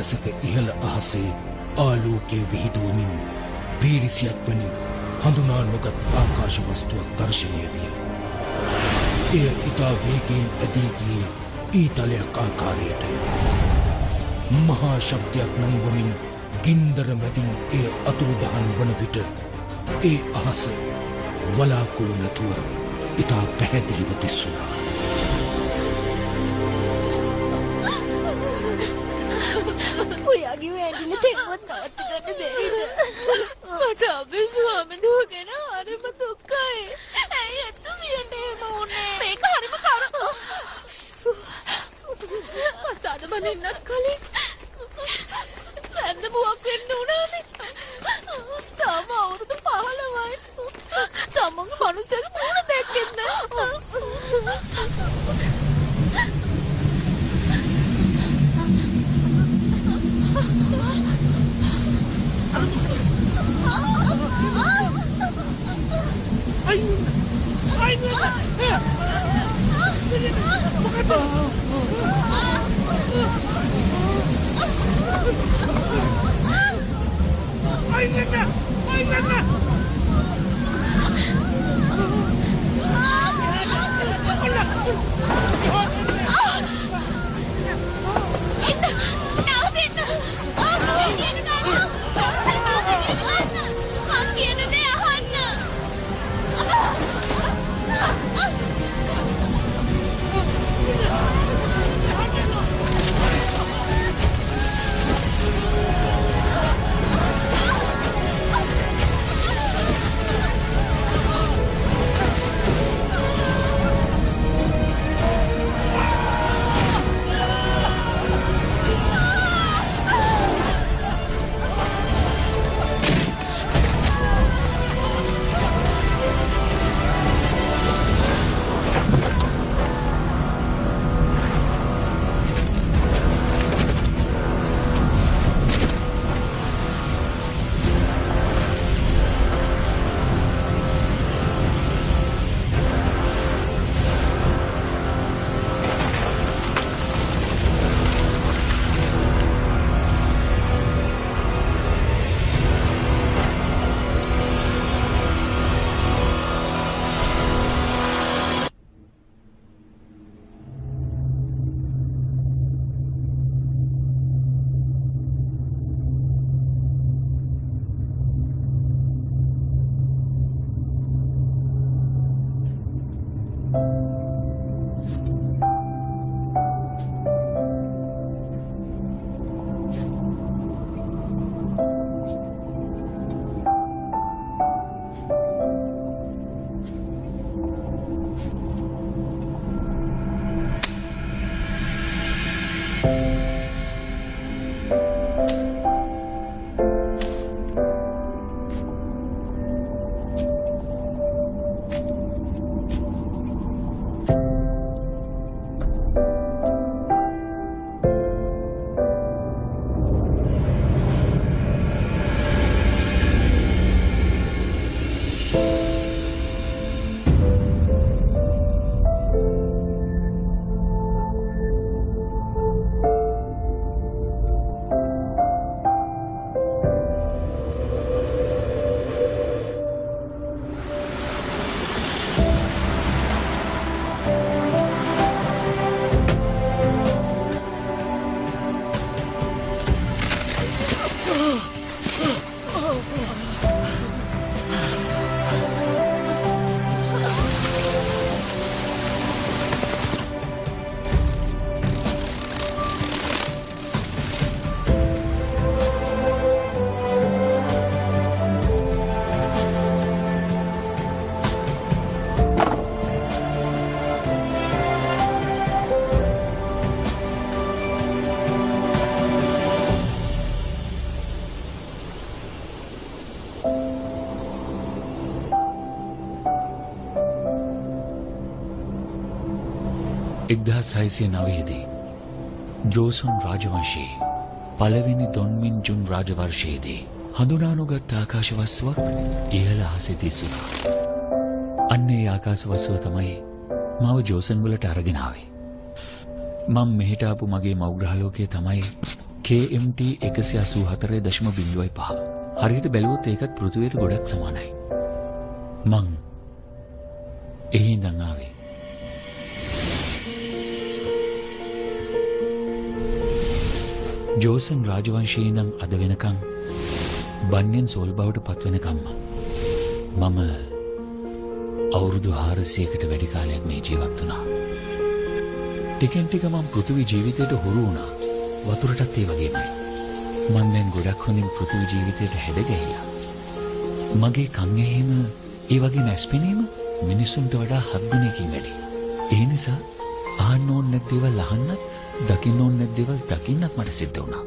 ගසක ඉහළ අහසේ ආලෝකයේ විහිදුවමින් පීරිසියක් වැනි හඳුනා නොගත් ආකාශ වස්තුවක් දර්ශනය විය. එය ඉතා වේගයෙන් ඇදී ගියේ ඊතලයක් ආකාරයටය. මහා ශබ්දයක් නංවමින් ගින්දර මැදින් එය අතුරුදහන් වන විට ඒ අහස වලාකුළු නැතුව ඉතා පැහැදිලිව දිස්සුණා. ඔයාගේ ඇඟිලි තෙමවත් නවත්ත ගන්න බැරිද? මට අපේ ස්වාමීන් ගැන හරිම දුකයි. ඇයි එතුමියට එහෙම වුනේ? මේක හරිම අසාද බඳින්නත් කලින් ඇඳ බුවක් වෙන්න උනානේ. තාම අවුරුදු 15යි. තමන්ගේ මනුස්සයාගේ මූණ දැක්කෙත් නෑ. දී ජෝසොන් රාජවංශයේ පළවෙනි දොන්මින්ජුන් රාජවර්ෂයේදී හඳුනා නොගත් ආකාශ වස්තුවක් ඉහළ අහසේ දිස්සුණා. අන්න ඒ ආකාශ වස්තුව තමයි මාව ජෝසන් වලට අරගෙන ආවේ. මම මෙහෙට ආපු මගේ මව්ග්‍රහලෝකයේ තමයි KMT 184.05. හරියට බැලුවොත් ඒකත් පෘථිවියට ගොඩක් සමානයි. මං එහි ඉඳන් ආවේ. ජෝසන් රාජවංශයේ ඉඳන් අද වෙනකම් බන්නියන් සෝල් බවට පත් වෙනකම්ම මම අවුරුදු 400කට වැඩි කාලයක් මේ ජීවත් වුණා. ටිකෙන් ටික මම පෘථිවි ජීවිතයට හුරු වුණා. වතුරටත් ඒ වගේමයි. මම දැන් ගොඩක් හොඳින් පෘථිවි ජීවිතයට හැදගැහිලා. මගේ කන් ඇහිම ඒ වගේ නැස්පෙනීම මිනිසුන්ට වඩා 7 ගුණයකින් වැඩි. ඒ නිසා අහන්න ඕන නැති දේවල් අහන්නත්, දකින්න ඕන නැති දේවල් දකින්නත් මට සිද්ධ වුණා.